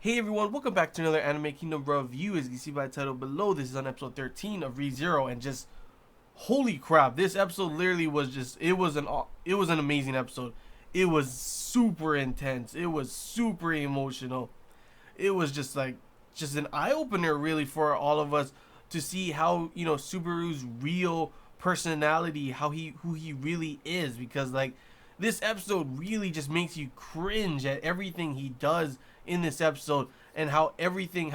Hey everyone, welcome back to another Anime Kingdom review. As you can see by the title below, this is on episode 13 of ReZero, and just holy crap, this episode literally was just it was an amazing episode. It was super intense. It was super emotional. It was just an eye opener really for all of us to see how, Subaru's real personality, how he who he really is, because this episode really just makes you cringe at everything he does in this episode, and how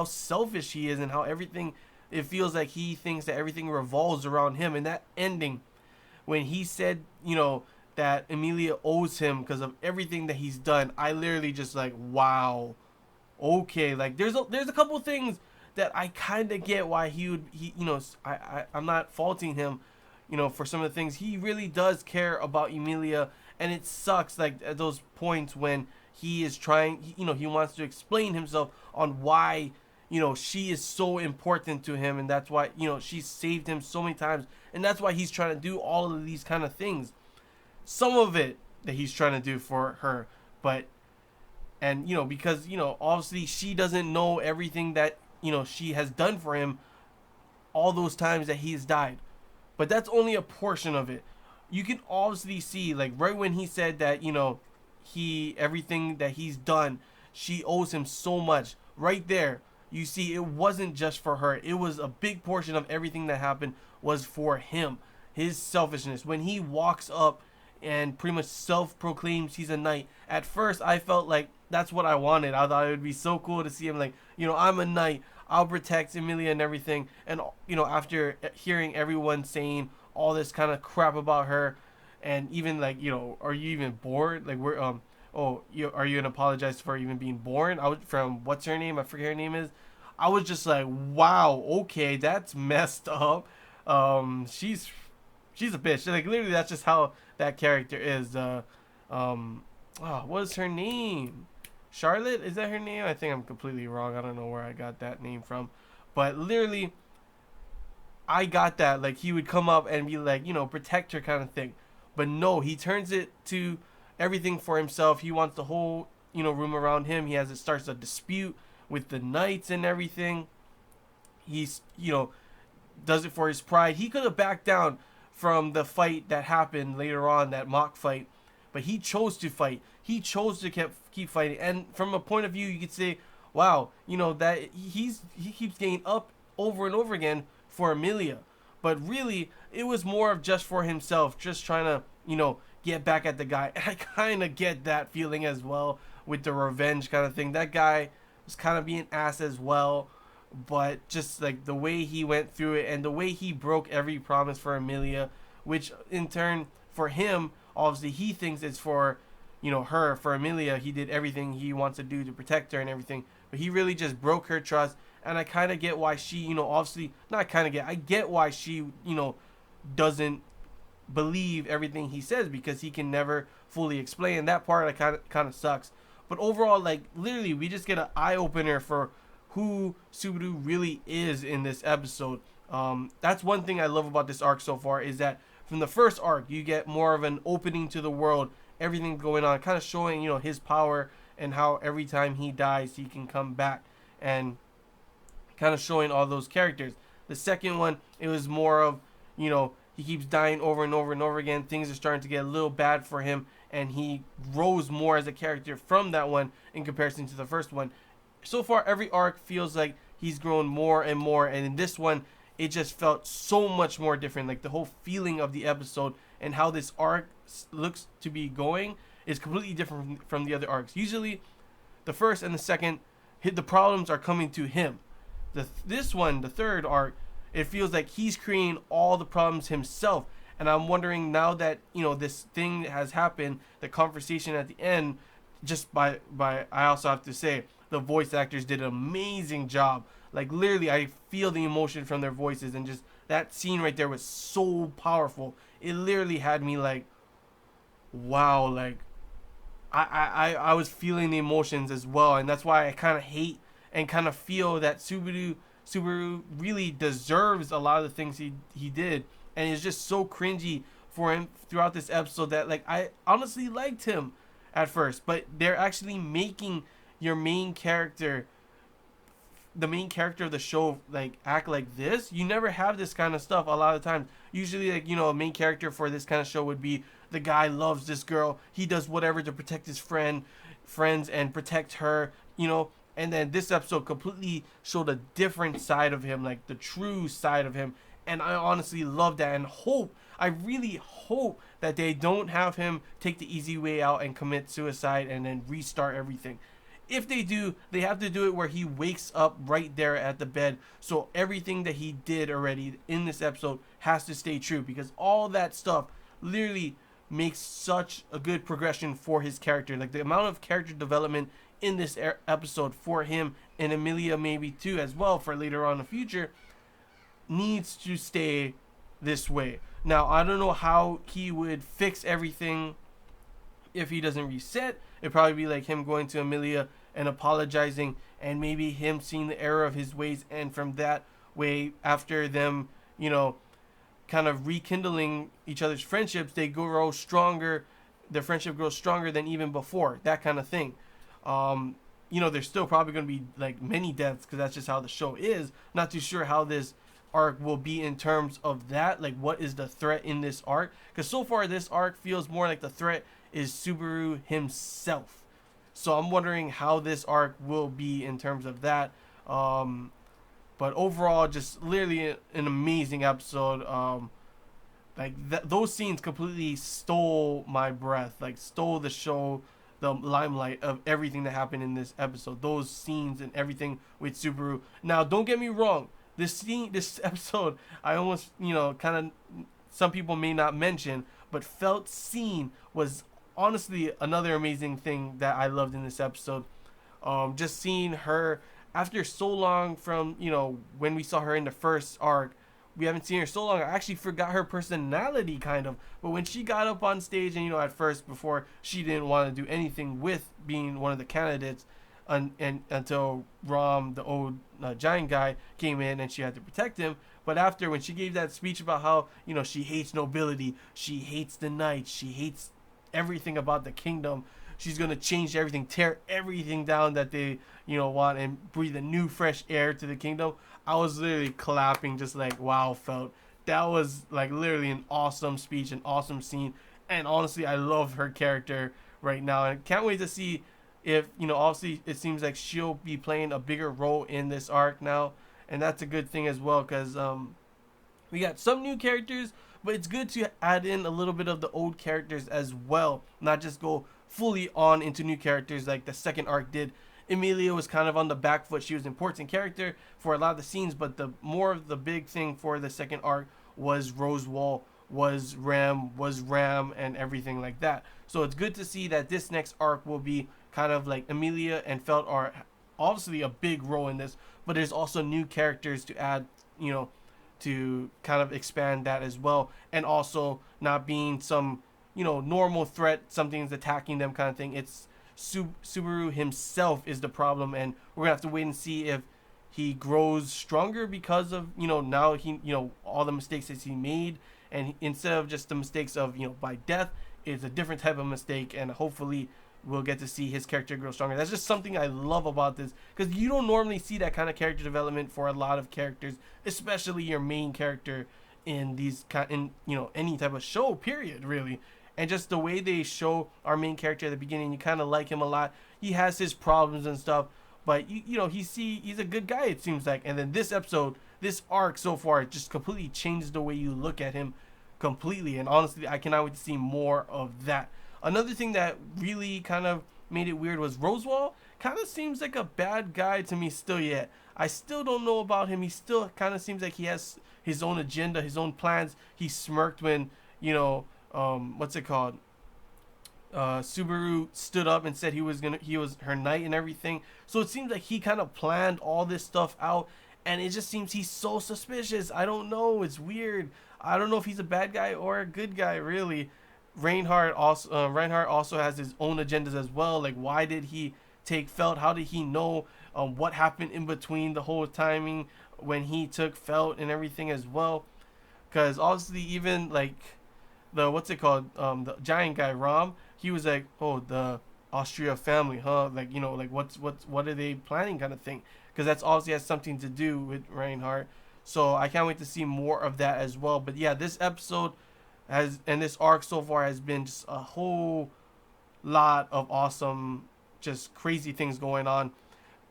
selfish he is, and how everything, it feels like he thinks that everything revolves around him. And that ending when he said, that Emilia owes him because of everything that he's done, I literally just wow. Okay, there's a couple things that I kind of get why I'm not faulting him, for some of the things. He really does care about Emilia, and it sucks at those points when he is trying, he wants to explain himself on why, she is so important to him, and that's why, she saved him so many times, and that's why he's trying to do all of these kind of things. Some of it that he's trying to do for her, but and because obviously she doesn't know everything that she has done for him all those times that he's died, but that's only a portion of it. You can obviously see, right when he said that, he everything that he's done, she owes him so much. Right there, you see it wasn't just for her. It was a big portion of everything that happened was for him. His selfishness when he walks up and pretty much self-proclaims he's a knight. At first I felt like that's what I wanted. I thought it would be so cool to see him I'm a knight, I'll protect Emilia and everything. And after hearing everyone saying all this kind of crap about her, and even are you even bored? Are you gonna apologize for even being born? I was from, what's her name? I forget her name is. I was just like, wow, okay, that's messed up. She's a bitch. Literally, that's just how that character is. What is her name? Charlotte, is that her name? I think I'm completely wrong. I don't know where I got that name from, but literally, I got that. He would come up and be protect her kind of thing, but no, he turns it to everything for himself. He wants the whole room around him. It starts a dispute with the knights and everything. He's does it for his pride. He could have backed down from the fight that happened later on, that mock fight, but he chose to fight. He chose to keep fighting. And from a point of view, you could say, wow, that he keeps getting up over and over again for Emilia. But really, it was more of just for himself, just trying to, get back at the guy. And I kind of get that feeling as well with the revenge kind of thing. That guy was kind of being ass as well, but just the way he went through it, and the way he broke every promise for Emilia, which in turn for him, obviously he thinks it's for her. For Emilia, he did everything he wants to do to protect her and everything, but he really just broke her trust. And I kind of get why she, obviously not kind of get, I get why she doesn't believe everything he says, because he can never fully explain. And that part, I kind of sucks. But overall, literally, we just get an eye opener for who Subaru really is in this episode. That's one thing I love about this arc so far, is that from the first arc, you get more of an opening to the world, everything going on, kind of showing, his power, and how every time he dies, he can come back, and kind of showing all those characters. The second one, it was more of, he keeps dying over and over and over again. Things are starting to get a little bad for him, and he grows more as a character from that one in comparison to the first one. So far, every arc feels like he's grown more and more, and in this one, it just felt so much more different. The whole feeling of the episode and how this arc looks to be going is completely different from the other arcs. Usually, the first and the second, the problems are coming to him. This one, the third arc, it feels like he's creating all the problems himself. And I'm wondering, now that this thing has happened, the conversation at the end, just by I also have to say, the voice actors did an amazing job. Literally, I feel the emotion from their voices, and just that scene right there was so powerful. It literally had me wow, I was feeling the emotions as well. And that's why I kind of hate and kind of feel that Subaru really deserves a lot of the things he did, and it's just so cringy for him throughout this episode that I honestly liked him at first, but they're actually making your main character the main character of the show like act like this. You never have this kind of stuff a lot of times. Usually, like, a main character for this kind of show would be the guy loves this girl. He does whatever to protect his friends and protect her. And then this episode completely showed a different side of him, like the true side of him. And I honestly love that and I really hope that they don't have him take the easy way out and commit suicide and then restart everything. If they do, they have to do it where he wakes up right there at the bed. So everything that he did already in this episode has to stay true, because all that stuff literally makes such a good progression for his character. Like the amount of character development in this episode for him and Amelia maybe too as well for later on in the future needs to stay this way. Now, I don't know how he would fix everything if he doesn't reset. It'd probably be like him going to Amelia and apologizing, and maybe him seeing the error of his ways, and from that way, after them, kind of rekindling each other's friendships, they grow stronger. Their friendship grows stronger than even before. That kind of thing. There's still probably going to be like many deaths because that's just how the show is. Not too sure how this arc will be in terms of that. Like, what is the threat in this arc? Because so far, this arc feels more like the threat is Subaru himself. So I'm wondering how this arc will be in terms of that. But overall, just literally an amazing episode. Those scenes completely stole my breath. Like, stole the show, the limelight of everything that happened in this episode. Those scenes and everything with Subaru. Now, don't get me wrong. This episode, I almost, kind of, some people may not mention, but Felt's scene was honestly another amazing thing that I loved in this episode. Just seeing her after so long from, when we saw her in the first arc. We haven't seen her so long. I actually forgot her personality kind of. But when she got up on stage and, at first, before, she didn't want to do anything with being one of the candidates until Rom, the old giant guy, came in and she had to protect him. But after, when she gave that speech about how, she hates nobility, she hates the knights, she hates everything about the kingdom, she's going to change everything, tear everything down that they, want, and breathe a new fresh air to the kingdom. I was literally clapping, just like, wow, Felt. That was like literally an awesome speech, an awesome scene. And honestly, I love her character right now. And can't wait to see if, obviously it seems like she'll be playing a bigger role in this arc now. And that's a good thing as well, because we got some new characters, but it's good to add in a little bit of the old characters as well. Not just go fully on into new characters like the second arc did. Emilia was kind of on the back foot. She was an important character for a lot of the scenes, but the big thing for the second arc was Rosewall, was Ram, and everything like that. So it's good to see that this next arc will be kind of like Emilia and Felt are obviously a big role in this, but there's also new characters to add, to kind of expand that as well, and also not being some, normal threat, something's attacking them kind of thing. It's Subaru himself is the problem, and we're gonna have to wait and see if he grows stronger because of, now he, all the mistakes that he made, and instead of just the mistakes of, by death, it's a different type of mistake, and hopefully we'll get to see his character grow stronger. That's just something I love about this, because you don't normally see that kind of character development for a lot of characters, especially your main character in any type of show, period, really. And just the way they show our main character at the beginning, you kind of like him a lot. He has his problems and stuff, but he's a good guy, it seems like. And then this episode, this arc so far, just completely changes the way you look at him completely. And honestly, I cannot wait to see more of that. Another thing that really kind of made it weird was Rosewall kind of seems like a bad guy to me still yet. I still don't know about him. He still kind of seems like he has his own agenda, his own plans. He smirked when, Subaru stood up and said he was her knight and everything. So it seems like he kind of planned all this stuff out, and it just seems he's so suspicious. I don't know. It's weird. I don't know if he's a bad guy or a good guy, really. Reinhardt also has his own agendas as well. Like, why did he take Felt? How did he know what happened in between the whole timing when he took Felt and everything as well? Because obviously, even like the the giant guy Rom, he was like, oh, Austria family, huh? Like, you know, like what are they planning, kind of thing? Because that's obviously has something to do with Reinhardt. So I can't wait to see more of that as well. But yeah, this episode has, and this arc so far has been just a whole lot of awesome, just crazy things going on.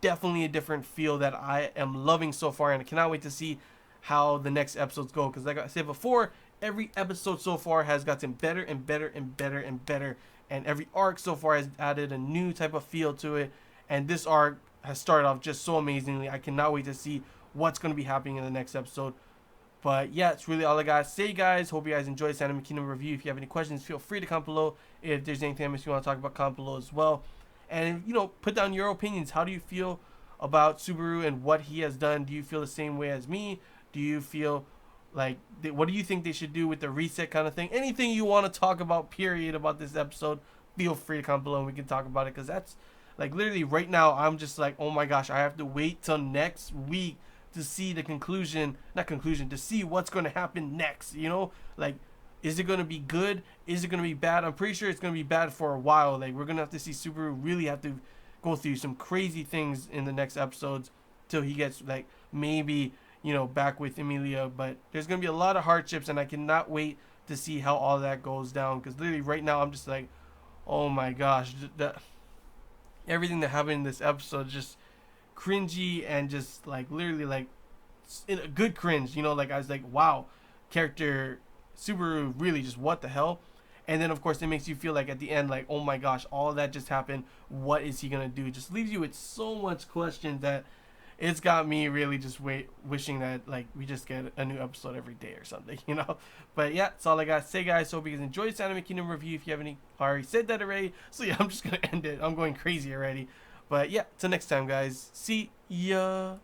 Definitely a different feel that I am loving so far, and I cannot wait to see how the next episodes go. Because like I said before, every episode so far has gotten better and better and better and better, and every arc so far has added a new type of feel to it. And this arc has started off just so amazingly. I cannot wait to see what's going to be happening in the next episode. But yeah, it's really all I got to say, guys. Hope you guys enjoyed this Anime Kingdom review. If you have any questions, feel free to comment below. If there's anything else you want to talk about, comment below as well. And, you know, put down your opinions. How do you feel about Subaru and what he has done? Do you feel the same way as me? Do you feel like, what do you think they should do with the reset kind of thing? Anything you want to talk about, period, about this episode, feel free to comment below and we can talk about it. Because that's, like, literally right now, I'm just like, oh my gosh, I have to wait till next week to see the conclusion, not conclusion, to see what's going to happen next, you know? Like, is it going to be good? Is it going to be bad? I'm pretty sure it's going to be bad for a while. Like, we're going to have to see Subaru really have to go through some crazy things in the next episodes till he gets, like, maybe, you know, back with Emilia. But there's going to be a lot of hardships, and I cannot wait to see how all that goes down. Because literally right now, I'm just like, oh my gosh, everything that happened in this episode just cringy and just like literally like in a good cringe, you know, like I was like, wow, character Subaru really just what the hell. And then of course it makes you feel like at the end like, oh my gosh, all of that just happened, what is he gonna do? It just leaves you with so much questions that it's got me really just wishing that like we just get a new episode every day or something, you know. But yeah, that's all I gotta say, guys. So hope you guys enjoyed this Anime Kingdom review. If you have any, I already said that already, so yeah, I'm just gonna end it. I'm going crazy already. But yeah, till next time, guys. See ya.